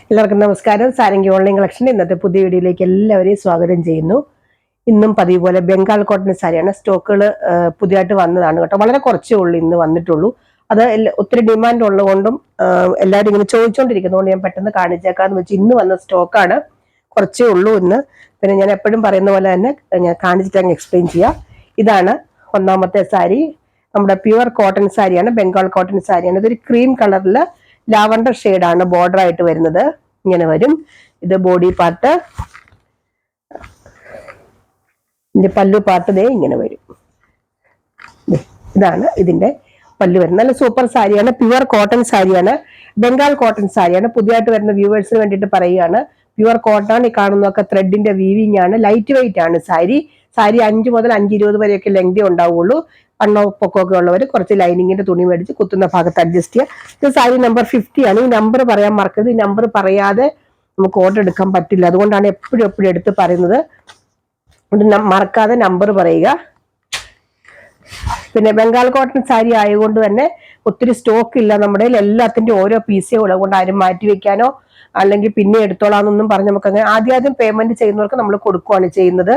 എല്ലാവർക്കും നമസ്കാരം. Sarangi online collection ഇന്നത്തെ പുതിയ വീഡിയോയിലേക്ക് എല്ലാവരെയും സ്വാഗതം ചെയ്യുന്നു. ഇന്നും പതിവ് പോലെ ബംഗാൾ കോട്ടൺ സാരിയാണ്. സ്റ്റോക്കുകൾ പുതിയതായിട്ട് വന്നതാണ് കേട്ടോ. വളരെ കുറച്ചേ ഉള്ളൂ ഇന്ന് വന്നിട്ടുള്ളൂ. അത് ഒത്തിരി ഡിമാൻഡ് ഉള്ളതുകൊണ്ടും എല്ലാവരും ഇങ്ങനെ ചോദിച്ചുകൊണ്ടിരിക്കുന്നതുകൊണ്ട് ഞാൻ പെട്ടെന്ന് കാണിച്ചേക്കാന്ന് വെച്ച് ഇന്ന് വന്ന സ്റ്റോക്കാണ്. കുറച്ചേ ഉള്ളൂ ഇന്ന്. പിന്നെ ഞാൻ എപ്പോഴും പറയുന്ന പോലെ തന്നെ ഞാൻ കാണിച്ചിട്ട് അങ്ങ് എക്സ്പ്ലെയിൻ ചെയ്യാം. ഇതാണ് ഒന്നാമത്തെ സാരി. നമ്മുടെ പ്യുവർ കോട്ടൺ സാരിയാണ്, ബംഗാൾ കോട്ടൺ സാരിയാണ്. ഇതൊരു ക്രീം കളറിൽ ലാവണ്ടർ ഷെയ്ഡാണ് ബോർഡർ ആയിട്ട് വരുന്നത്. ഇങ്ങനെ വരും. ഇത് ബോഡി പാർട്ട്. ഇതിന്റെ പല്ലു പാർട്ട് ദേ ഇങ്ങനെ വരും. ഇതാണ് ഇതിന്റെ പല്ലു വരുന്നത്. നല്ല സൂപ്പർ സാരിയാണ്, പ്യുവർ കോട്ടൺ സാരിയാണ്, ബംഗാൾ കോട്ടൺ സാരിയാണ്. പുതിയതായിട്ട് വരുന്ന വ്യൂവേഴ്സിന് വേണ്ടിയിട്ട് പറയുകയാണ്. Pure cotton. ഈ കാണുന്നതൊക്കെ ത്രെഡിന്റെ വീവിംഗ് ആണ്. ലൈറ്റ് വെയിറ്റ് ആണ് സാരി. 5 മുതൽ 5:20 വരെയൊക്കെ ലെങ്തി ഉണ്ടാവുള്ളൂ. പണ്ണോ പൊക്കമൊക്കെ ഉള്ളവർ കുറച്ച് ലൈനിങ്ങിന്റെ തുണി മേടിച്ച് കുത്തുന്ന ഭാഗത്ത് അഡ്ജസ്റ്റ് ചെയ്യുക. ഇത് സാരി നമ്പർ 50 ആണ്. ഈ നമ്പർ പറയാൻ മറക്കരുത്. ഈ നമ്പർ പറയാതെ നമുക്ക് ഓർഡർ എടുക്കാൻ പറ്റില്ല. അതുകൊണ്ടാണ് എപ്പോഴും എടുത്ത് പറയുന്നത്. മറക്കാതെ നമ്പർ പറയുക. പിന്നെ ബംഗാൾ കോട്ടൺ സാരി ആയതുകൊണ്ട് തന്നെ ഒത്തിരി സ്റ്റോക്ക് ഇല്ല നമ്മുടെ എല്ലാത്തിന്റെ ഓരോ പീസേ ഉള്ളത് കൊണ്ട് ആരും മാറ്റി വെക്കാനോ അല്ലെങ്കിൽ പിന്നെ എടുത്തോളാന്നൊന്നും പറഞ്ഞ് നമുക്ക് അങ്ങനെ ആദ്യം പേയ്മെന്റ് ചെയ്യുന്നവർക്ക് നമ്മൾ കൊടുക്കുകയാണ് ചെയ്യുന്നത്.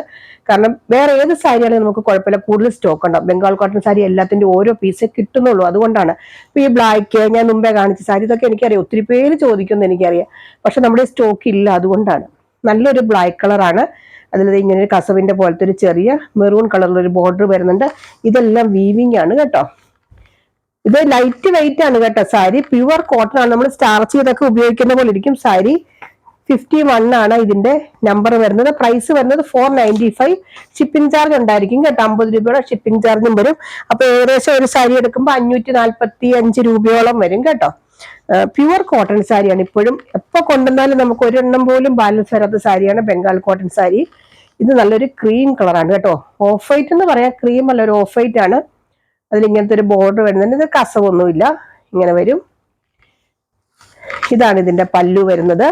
കാരണം വേറെ ഏത് സാരിയാണെങ്കിലും നമുക്ക് കുഴപ്പമില്ല, കൂടുതൽ സ്റ്റോക്ക് ഉണ്ടാവും. ബംഗാൾ കോട്ടൺ സാരി എല്ലാത്തിന്റെ ഓരോ പീസേ കിട്ടുന്നുള്ളൂ. അതുകൊണ്ടാണ് ഇപ്പൊ ഈ ബ്ലാക്ക് ഞാൻ മുമ്പേ കാണിച്ച സാരി ഇതൊക്കെ എനിക്കറിയാം, ഒത്തിരി പേര് ചോദിക്കുമെന്ന് എനിക്കറിയാം. പക്ഷെ നമ്മുടെ സ്റ്റോക്ക് ഇല്ല. അതുകൊണ്ടാണ്. നല്ലൊരു ബ്ലാക്ക് കളറാണ്. അതിൽ ഇങ്ങനെ ഒരു കസവിന്റെ പോലത്തെ ഒരു ചെറിയ മെറൂൺ കളറിലൊരു ബോർഡർ വരുന്നുണ്ട്. ഇതെല്ലാം വീവിംഗ് ആണ് കേട്ടോ. ഇത് ലൈറ്റ് വെയിറ്റ് ആണ് കേട്ടോ സാരി. പ്യുവർ കോട്ടൺ ആണ്. നമ്മൾ സ്റ്റാർച്ച് ചെയ്തൊക്കെ ഉപയോഗിക്കുന്ന പോലെ ഇരിക്കും സാരി. 51 ആണ് ഇതിന്റെ നമ്പർ വരുന്നത്. പ്രൈസ് വരുന്നത് 495. ഷിപ്പിംഗ് ചാർജ് ഉണ്ടായിരിക്കും കേട്ടോ. 50 രൂപയുടെ ഷിപ്പിംഗ് ചാർജും വരും. അപ്പൊ ഏകദേശം ഒരു സാരി എടുക്കുമ്പോൾ 545 രൂപയോളം വരും കേട്ടോ. പ്യുവർ കോട്ടൺ സാരിയാണ്. ഇപ്പോഴും എപ്പോ കൊണ്ടുവന്നാലും നമുക്ക് ഒരെണ്ണം പോലും ബാലൻസ് വരാത്ത സാരിയാണ് ബംഗാൾ കോട്ടൺ സാരി. ഇത് നല്ലൊരു ക്രീം കളറാണ് കേട്ടോ. ഓഫ് വൈറ്റ് എന്ന് പറയാം, ക്രീം അല്ല, ഒരു ഓഫ് വൈറ്റ് ആണ്. അതിൽ ഇങ്ങനത്തെ ഒരു ബോർഡർ വരുന്നുണ്ട്. ഇത് കസവൊന്നുമില്ല, ഇങ്ങനെ വരും. ഇതാണ് ഇതിന്റെ പല്ലു വരുന്നത്.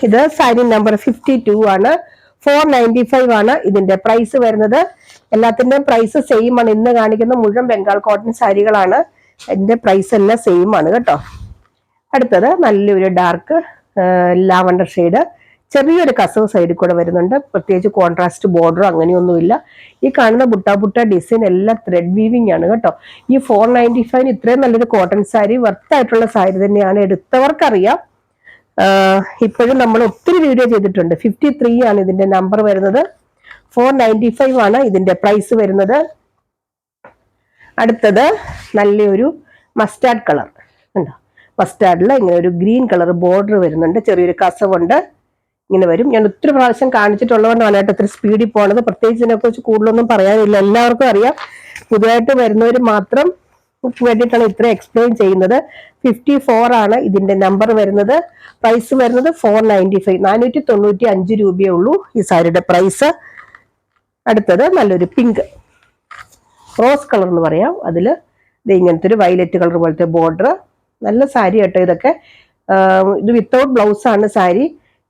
ഇത് സാരി നമ്പർ 52 ആണ്. 495 ആണ് ഇതിന്റെ പ്രൈസ് വരുന്നത്. എല്ലാത്തിന്റെയും പ്രൈസ് സെയിം ആണ്. ഇന്ന് കാണിക്കുന്ന മുഴുവൻ ബംഗാൾ കോട്ടൺ സാരികളാണ്. അതിന്റെ പ്രൈസ് എല്ലാം സെയിം ആണ് കേട്ടോ. അടുത്തത് നല്ലൊരു ഡാർക്ക് ലാവണ്ടർ ഷെയ്ഡ്. ചെറിയൊരു കസവ് സൈഡിൽ കൂടെ വരുന്നുണ്ട്. പ്രത്യേകിച്ച് കോൺട്രാസ്റ്റ് ബോർഡറോ അങ്ങനെയൊന്നുമില്ല. ഈ കാണുന്ന ബുട്ട ഡിസൈൻ എല്ലാം ത്രെഡ് വീവിംഗ് ആണ് കേട്ടോ. ഈ 495 ഇത്രയും നല്ലൊരു കോട്ടൺ സാരി വർത്തായിട്ടുള്ള സാരി തന്നെയാണ്. എടുത്തവർക്കറിയാം. ഇപ്പോഴും നമ്മൾ ഒത്തിരി വീഡിയോ ചെയ്തിട്ടുണ്ട്. 53 ആണ് ഇതിന്റെ നമ്പർ വരുന്നത്. 495 ആണ് ഇതിന്റെ പ്രൈസ് വരുന്നത്. അടുത്തത് നല്ലൊരു മസ്റ്റാർഡ് കളർ ഉണ്ടോ. മസ്റ്റാർഡിൽ ഇങ്ങനെ ഒരു ഗ്രീൻ കളർ ബോർഡർ വരുന്നുണ്ട്. ചെറിയൊരു കസവുണ്ട്, ഇങ്ങനെ വരും. ഞാൻ ഒത്തിരി പ്രാവശ്യം കാണിച്ചിട്ടുള്ളതുകൊണ്ടാണ് കേട്ടോ ഇത്ര സ്പീഡിൽ പോണത്. പ്രത്യേകിച്ച് ഇതിനെക്കുറിച്ച് കൂടുതലൊന്നും പറയാനില്ല, എല്ലാവർക്കും അറിയാം. പുതിയതായിട്ട് വരുന്നവർ മാത്രം വേണ്ടിയിട്ടാണ് ഇത്ര എക്സ്പ്ലെയിൻ ചെയ്യുന്നത്. 54 ആണ് ഇതിന്റെ നമ്പർ വരുന്നത്. പ്രൈസ് വരുന്നത് 495. 495 രൂപയേ ഉള്ളൂ ഈ സാരിയുടെ പ്രൈസ്. അടുത്തത് നല്ലൊരു പിങ്ക് റോസ് കളർ എന്ന് പറയാം. അതിൽ ഇങ്ങനത്തെ ഒരു വയലറ്റ് കളർ പോലത്തെ ബോർഡർ. നല്ല സാരി കേട്ടോ ഇതൊക്കെ. ഇത് വിത്തൗട്ട് ബ്ലൗസ് ആണ് സാരി.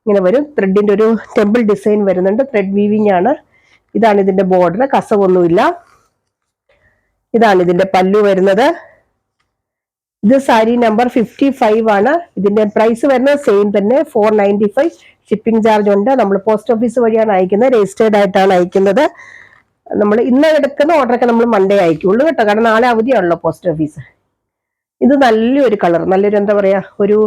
ഇങ്ങനെ വരും. ത്രെഡിന്റെ ഒരു ടെമ്പിൾ ഡിസൈൻ വരുന്നുണ്ട്. ത്രെഡ് വീവിംഗ് ആണ്. ഇതാണ് ഇതിന്റെ ബോർഡർ. കസവൊന്നുമില്ല. ഇതാണ് ഇതിന്റെ പല്ലു വരുന്നത്. ഇത് സാരി നമ്പർ 55 ആണ്. ഇതിന്റെ പ്രൈസ് വരുന്നത് സെയിം തന്നെ, 495. ഷിപ്പിംഗ് ചാർജ് ഉണ്ട്. നമ്മൾ പോസ്റ്റ് ഓഫീസ് വഴിയാണ് അയക്കുന്നത്, രജിസ്റ്റേർഡ് ആയിട്ടാണ് അയക്കുന്നത്. നമ്മൾ ഇന്ന് എടുക്കുന്ന ഓർഡറൊക്കെ നമ്മൾ മൺഡേ അയക്കുള്ളൂ കേട്ടോ. കാരണം നാളെ അവധിയാണല്ലോ പോസ്റ്റ് ഓഫീസ്. ഇത് നല്ലൊരു കളർ, നല്ലൊരു എന്താ പറയാ, ഒരു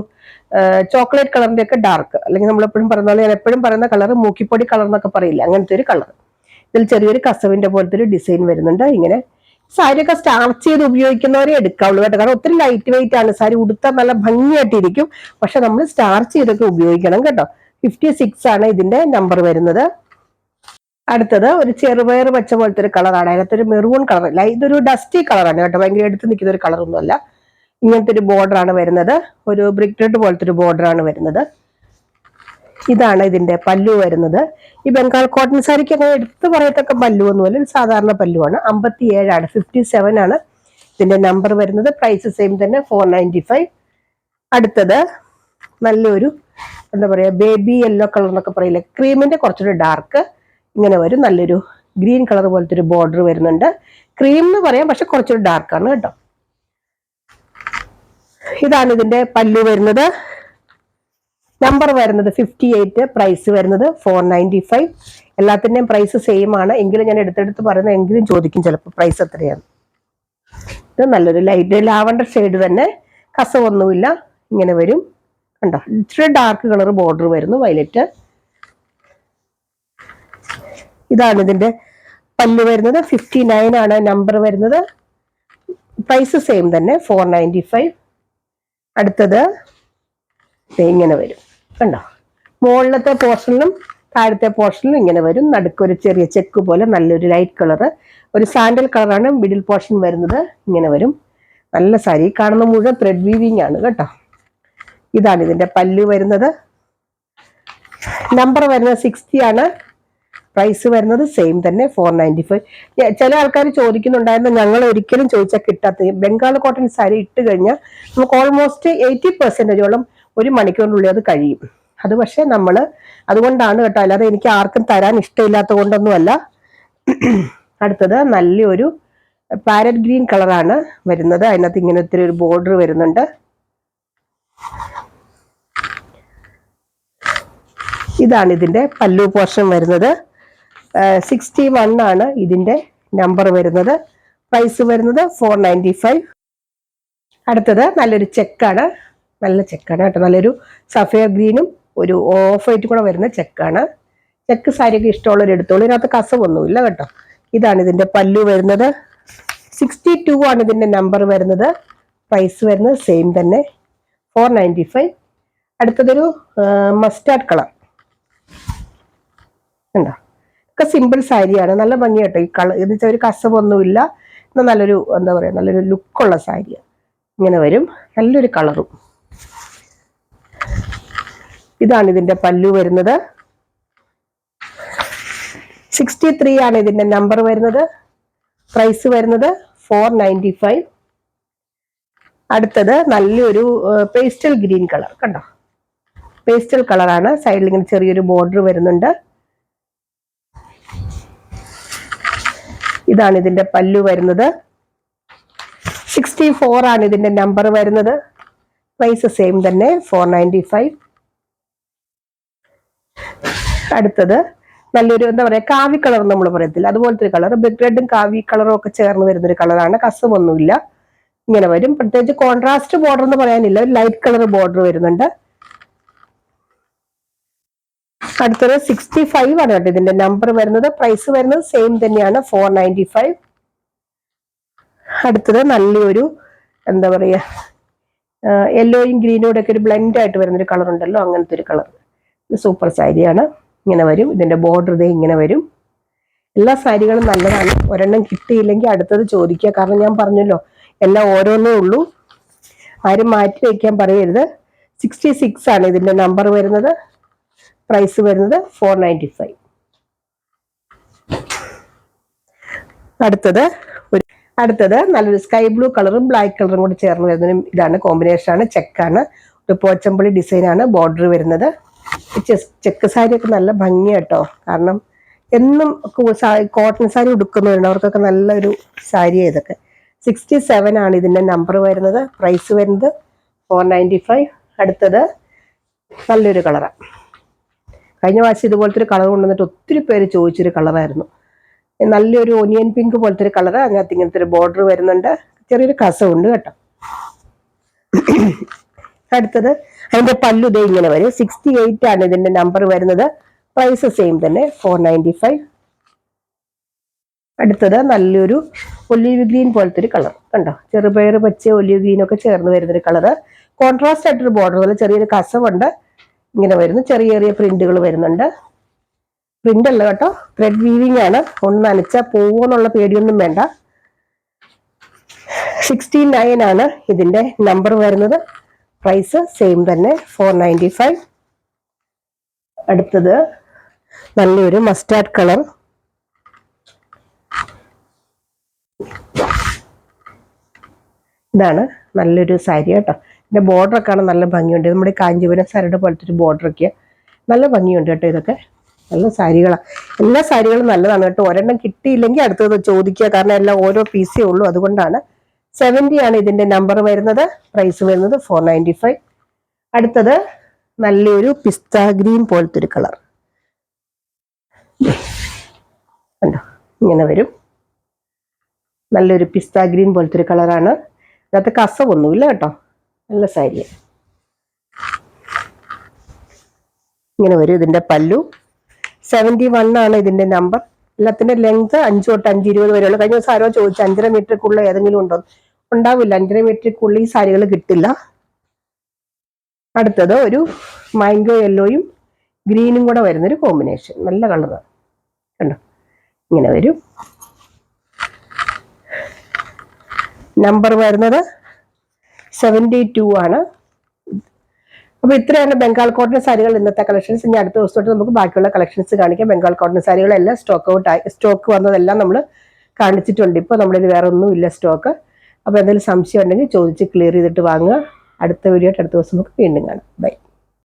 ചോക്ലേറ്റ് കളറിന്റെ ഒക്കെ ഡാർക്ക്, അല്ലെങ്കിൽ നമ്മൾ എപ്പോഴും പറയുന്ന പോലെ, ഞാൻ എപ്പോഴും പറയുന്ന കളർ മൂക്കിപ്പൊടി കളർ എന്നൊക്കെ പറയില്ല, അങ്ങനത്തെ ഒരു കളർ. ഇതിൽ ചെറിയൊരു കസവിന്റെ പോലത്തെ ഒരു ഡിസൈൻ വരുന്നുണ്ട്. ഇങ്ങനെ സാരിയൊക്കെ സ്റ്റാർച്ച് ചെയ്ത് ഉപയോഗിക്കുന്നവരെ എടുക്കാവുള്ളൂ കേട്ടോ. കാരണം ഒത്തിരി ലൈറ്റ് വെയിറ്റ് ആണ് സാരി. ഉടുത്താൽ നല്ല ഭംഗിയായിട്ടിരിക്കും. പക്ഷെ നമ്മൾ സ്റ്റാർച്ച് ചെയ്തൊക്കെ ഉപയോഗിക്കണം കേട്ടോ. 56 ആണ് ഇതിന്റെ നമ്പർ വരുന്നത്. അടുത്തത് ഒരു ചെറുപയർ പച്ച പോലത്തെ ഒരു കളറാണ്. അതിനകത്തൊരു മെറൂൺ കളർ അല്ല, ഇതൊരു ഡസ്റ്റി കളറാണ് കേട്ടോ. ഭയങ്കര എടുത്ത് നിൽക്കുന്ന ഒരു കളറൊന്നും അല്ല. ഇങ്ങനത്തെ ഒരു ബോർഡർ ആണ് വരുന്നത്. ഒരു ബ്രിക്ക് റെഡ് പോലത്തെ ഒരു ബോർഡർ ആണ് വരുന്നത്. ഇതാണ് ഇതിന്റെ പല്ലു വരുന്നത്. ഈ ബംഗാൾ കോട്ടൺ സാരിക്ക് അങ്ങനെ എടുത്ത് പറയത്തക്ക പല്ലു ഒന്നുമല്ല, സാധാരണ പല്ലുവാണ്. 57 ആണ്. 57 ആണ് ഇതിന്റെ നമ്പർ വരുന്നത്. പ്രൈസ് സെയിം തന്നെ, 495. അടുത്തത് നല്ലൊരു എന്താ പറയാ, ബേബി യെല്ലോ കളർ എന്നൊക്കെ പറയില്ലേ, ക്രീമിന്റെ കുറച്ചൊരു ഡാർക്ക്. ഇങ്ങനെ വരും. നല്ലൊരു ഗ്രീൻ കളർ പോലത്തെ ഒരു ബോർഡർ വരുന്നുണ്ട്. ക്രീം എന്ന് പറയാം, പക്ഷെ കുറച്ചൊരു ഡാർക്കാണ് കേട്ടോ. ഇതാണ് ഇതിന്റെ പല്ലു വരുന്നത്. നമ്പർ വരുന്നത് 58, പ്രൈസ് വരുന്നത് 495. എല്ലാത്തിന്റെയും പ്രൈസ് സെയിം ആണ്. എങ്കിലും ഞാൻ എടുത്തെടുത്ത് പറയുന്നത് എങ്കിലും ചോദിക്കും ചിലപ്പോൾ പ്രൈസ് എത്രയാണ്. ഇത് നല്ലൊരു ലൈറ്റ് ലാവണ്ടർ ഷെയ്ഡ് തന്നെ, കസവൊന്നുമില്ല, ഇങ്ങനെ വരും. കണ്ടോ, ഇച്ചിരി ഡാർക്ക് കളർ ബോർഡർ വരുന്നു, വയലറ്റ്. ഇതാണ് ഇതിന്റെ പല്ല് വരുന്നത്. 59 ആണ് നമ്പർ വരുന്നത്. പ്രൈസ് സെയിം തന്നെ, 495. അടുത്തത് ഇങ്ങനെ വരും. കണ്ടോ, മുകളിലത്തെ പോർഷനിലും താഴത്തെ പോർഷനിലും ഇങ്ങനെ വരും. നടുക്കൊരു ചെറിയ ചെക്ക് പോലെ നല്ലൊരു ലൈറ്റ് കളർ, ഒരു സാൻഡൽ കളറാണ് മിഡിൽ പോർഷൻ വരുന്നത്. ഇങ്ങനെ വരും. നല്ല സാരി. കാണുന്ന മുഴുവൻ ത്രെഡ് വീവിങ് ആണ് കേട്ടോ. ഇതാണ് ഇതിന്റെ പല്ലു വരുന്നത്. നമ്പർ വരുന്നത് 60 ആണ്. പ്രൈസ് വരുന്നത് സെയിം തന്നെ, 495. ചില ആൾക്കാർ ചോദിക്കുന്നുണ്ടായിരുന്നു, ഞങ്ങൾ ഒരിക്കലും ചോദിച്ചാൽ കിട്ടാത്ത ബംഗാൾ കോട്ടൺ സാരി ഇട്ട് കഴിഞ്ഞാൽ നമുക്ക് ഓൾമോസ്റ്റ് 80% ഒരു മണിക്കൂറിനുള്ളിൽ അത് കഴിയും. അത് പക്ഷെ നമ്മൾ അതുകൊണ്ടാണ് കേട്ടോ, അല്ലാതെ എനിക്ക് ആർക്കും തരാൻ ഇഷ്ടമില്ലാത്ത കൊണ്ടൊന്നുമല്ല. അടുത്തത് നല്ലൊരു പാരറ്റ് ഗ്രീൻ കളറാണ് വരുന്നത്. അതിനകത്ത് ഇങ്ങനെ ഒത്തിരി ഒരു ബോർഡർ വരുന്നുണ്ട്. ഇതാണ് ഇതിന്റെ പല്ലു പോർഷൻ വരുന്നത്. 61 ആണ് ഇതിന്റെ നമ്പർ വരുന്നത്. പ്രൈസ് വരുന്നത് 495. അടുത്തത് നല്ലൊരു ചെക്കാണ്. നല്ല ചെക്കാണ് കേട്ടോ. നല്ലൊരു സഫയർ ഗ്രീനും ഒരു ഓഫ് വൈറ്റും കൂടെ വരുന്ന ചെക്കാണ്. ചെക്ക് സാരിയൊക്കെ ഇഷ്ടമുള്ളവർ എടുത്തോളൂ. ഇതിനകത്ത് കസവൊന്നുമില്ല കേട്ടോ. ഇതാണ് ഇതിന്റെ പല്ലു വരുന്നത്. 62 ആണ് ഇതിന്റെ നമ്പർ വരുന്നത്. പ്രൈസ് വരുന്നത് സെയിം തന്നെ, 495. അടുത്തതൊരു മസ്റ്റാർഡ് കളർ ഉണ്ടോ. ഒക്കെ സിമ്പിൾ സാരിയാണ്, നല്ല ഭംഗി കേട്ടോ. ഈ കളർ എന്ന് വെച്ചാൽ ഒരു കസവൊന്നുമില്ല, എന്നാൽ നല്ലൊരു എന്താ പറയുക, നല്ലൊരു ലുക്കുള്ള സാരിയാണ്. ഇങ്ങനെ വരും, നല്ലൊരു കളറും. ഇതാണ് ഇതിന്റെ പല്ലു വരുന്നത്. 63 ആണ് ഇതിന്റെ നമ്പർ വരുന്നത്. പ്രൈസ് വരുന്നത് 495. അടുത്തത് നല്ലൊരു പേസ്റ്റൽ ഗ്രീൻ കളർ കണ്ടോ. പേസ്റ്റൽ കളറാണ്. സൈഡിൽ ഇങ്ങനെ ചെറിയൊരു ബോർഡർ വരുന്നുണ്ട്. ഇതാണ് ഇതിന്റെ പല്ലു വരുന്നത്. 64 ആണ് ഇതിന്റെ നമ്പർ വരുന്നത്. പ്രൈസ് സെയിം തന്നെ, 495. അടുത്തത് നല്ലൊരു എന്താ പറയാ, കാവി കളർ നമ്മൾ പറയത്തില്ല, അതുപോലത്തെ ഒരു കളർ. ബിഗ് റെഡും കാവി കളറും ഒക്കെ ചേർന്ന് വരുന്നൊരു കളറാണ്. കസമൊന്നുമില്ല, ഇങ്ങനെ വരും. പ്രത്യേകിച്ച് കോൺട്രാസ്റ്റ് ബോർഡർ എന്ന് പറയാനില്ല, ഒരു ലൈറ്റ് കളർ ബോർഡർ വരുന്നുണ്ട്. അടുത്തത് 65 ആണ് കേട്ടോ ഇതിന്റെ നമ്പർ വരുന്നത്. പ്രൈസ് വരുന്നത് സെയിം തന്നെയാണ്, 495. അടുത്തത് നല്ലൊരു എന്താ പറയാ, യെല്ലോയും ഗ്രീനോടെ ഒക്കെ ഒരു ബ്ലെൻഡ് ആയിട്ട് വരുന്നൊരു കളർ ഉണ്ടല്ലോ, അങ്ങനത്തെ ഒരു കളർ. സൂപ്പർ സാരിയാണ്. ഇങ്ങനെ വരും. ഇതിന്റെ ബോർഡർ ഇതേ ഇങ്ങനെ വരും. എല്ലാ സാരികളും നല്ലതാണ്. ഒരെണ്ണം കിട്ടിയില്ലെങ്കിൽ അടുത്തത് ചോദിക്കുക. കാരണം ഞാൻ പറഞ്ഞല്ലോ, എല്ലാം ഓരോന്നേ ഉള്ളൂ, ആരും മാറ്റി വയ്ക്കാൻ പറയരുത്. 66 ആണ് ഇതിന്റെ നമ്പർ വരുന്നത്. പ്രൈസ് വരുന്നത് 495. അടുത്തത് നല്ലൊരു സ്കൈ ബ്ലൂ കളറും ബ്ലാക്ക് കളറും കൂടി ചേർന്ന് വരുന്നതിനും ഇതാണ് കോമ്പിനേഷൻ ആണ്. ചെക്കാണ്, ഒരു പോച്ചമ്പള്ളി ഡിസൈൻ ആണ് ബോർഡർ വരുന്നത്. ചെക്ക് സാരിയൊക്കെ നല്ല ഭംഗിയാട്ടോ. കാരണം എന്നും കോട്ടൺ സാരി ഉടുക്കുന്നവരുണ്ട്, അവർക്കൊക്കെ നല്ലൊരു സാരിയാണ് ഇതൊക്കെ. 67 ആണ് ഇതിന്റെ നമ്പർ വരുന്നത്. പ്രൈസ് വരുന്നത് 495. അടുത്തത് നല്ലൊരു കളറാണ്. കഴിഞ്ഞ പ്രാവശ്യം ഇതുപോലത്തെ ഒരു കളർ കൊണ്ടുവന്നിട്ട് ഒത്തിരി പേര് ചോദിച്ചൊരു കളറായിരുന്നു. നല്ലൊരു ഒനിയൻ പിങ്ക് പോലത്തെ ഒരു കളർ. അതിനകത്ത് ഇങ്ങനത്തെ ഒരു ബോർഡർ വരുന്നുണ്ട്. ചെറിയൊരു കസവുണ്ട് കേട്ടോ. അടുത്തത് അതിന്റെ പല്ലു ദേ ഇങ്ങനെ വരും. 68 ആണ് ഇതിന്റെ നമ്പർ വരുന്നത്. പ്രൈസ് സെയിം തന്നെ, 495. അടുത്തത് നല്ലൊരു ഒലീവ് ഗ്രീൻ പോലത്തെ ഒരു കളർ കണ്ടോ. ചെറുപയർ പച്ച ഒലീവ് ഗ്രീൻ ഒക്കെ ചേർന്ന് വരുന്നൊരു കളറ്. കോൺട്രാസ്റ്റ് ആയിട്ടൊരു ബോർഡർ പോലെ ചെറിയൊരു കസവുണ്ട്. ഇങ്ങനെ വരുന്നു. ചെറിയ ചെറിയ പ്രിന്റുകൾ വരുന്നുണ്ട്. പ്രിന്റ് അല്ല കേട്ടോ, ത്രെഡ് വീവിങ് ആണ്. ഒന്ന് നനച്ചാൽ പോവെന്നുള്ള പേടിയൊന്നും വേണ്ട. 69 ആണ് ഇതിന്റെ നമ്പർ വരുന്നത്. പ്രൈസ് സെയിം തന്നെ, 495. അടുത്തത് നല്ലൊരു മസ്റ്റാർഡ് കളർ. ഇതാണ് നല്ലൊരു സാരി കേട്ടോ. ഇതിന്റെ ബോർഡറൊക്കെ ആണ് നല്ല ഭംഗിയുണ്ട്. നമ്മുടെ കാഞ്ചീപുരം സാരിയുടെ പോലത്തെ ഒരു ബോർഡറൊക്കെ നല്ല ഭംഗിയുണ്ട് കേട്ടോ. ഇതൊക്കെ നല്ല സാരികളാണ്. എല്ലാ സാരികളും നല്ലതാണ് കേട്ടോ. ഒരെണ്ണം കിട്ടിയില്ലെങ്കിൽ അടുത്തത് ചോദിക്കുക. കാരണം എല്ലാം ഓരോ പീസേ ഉള്ളൂ, അതുകൊണ്ടാണ്. 70 ആണ് ഇതിന്റെ നമ്പർ വരുന്നത്. പ്രൈസ് വരുന്നത് 495. അടുത്തത് നല്ലൊരു പിസ്ത ഗ്രീൻ പോലത്തെ ഒരു കളർ കണ്ടോ, ഇങ്ങനെ വരും. നല്ലൊരു പിസ്ത ഗ്രീൻ പോലത്തെ ഒരു കളറാണ്. ഇതിനകത്ത് കസവൊന്നുമില്ല കേട്ടോ, നല്ല സാരി. ഇങ്ങനെ വരും ഇതിന്റെ പല്ലു. 71 ആണ് ഇതിന്റെ നമ്പർ. എല്ലാത്തിന്റെ ലെങ്ത് 5 തൊട്ട് 5.20 വരെയുള്ള. കഴിഞ്ഞ ദിവസം ആരോ ചോദിച്ചു 5.5 മീറ്ററിക്കുള്ള ഏതെങ്കിലും ഉണ്ടോ. ഉണ്ടാവില്ല, 5.5 മീറ്ററിക്കുള്ള ഈ സാരികൾ കിട്ടില്ല. അടുത്തത് ഒരു മാംഗോ യെല്ലോയും ഗ്രീനും കൂടെ വരുന്നൊരു കോമ്പിനേഷൻ, നല്ല കളറാണ് കണ്ടോ, ഇങ്ങനെ വരും. നമ്പർ വരുന്നത് 72 ആണ്. അപ്പൊ ഇത്രയാണ് ബംഗാൾ കോട്ടൺ സാരികൾ ഇന്നത്തെ കളക്ഷൻസ്. ഇനി അടുത്ത ദിവസത്തോട്ട് നമുക്ക് ബാക്കിയുള്ള കളക്ഷൻസ് കാണിക്കാം. ബംഗാൾ കോട്ടൺ സാരികളെല്ലാം സ്റ്റോക്ക് വന്നതെല്ലാം നമ്മൾ കാണിച്ചിട്ടുണ്ട്. ഇപ്പൊ നമ്മളിൽ വേറെ ഒന്നും ഇല്ല സ്റ്റോക്ക്. അപ്പൊ എന്തെങ്കിലും സംശയം ഉണ്ടെങ്കിൽ ചോദിച്ച് ക്ലിയർ ചെയ്തിട്ട് വാങ്ങുക. അടുത്ത വീഡിയോ അടുത്ത ദിവസം നമുക്ക് വീണ്ടും കാണാം. ബൈ.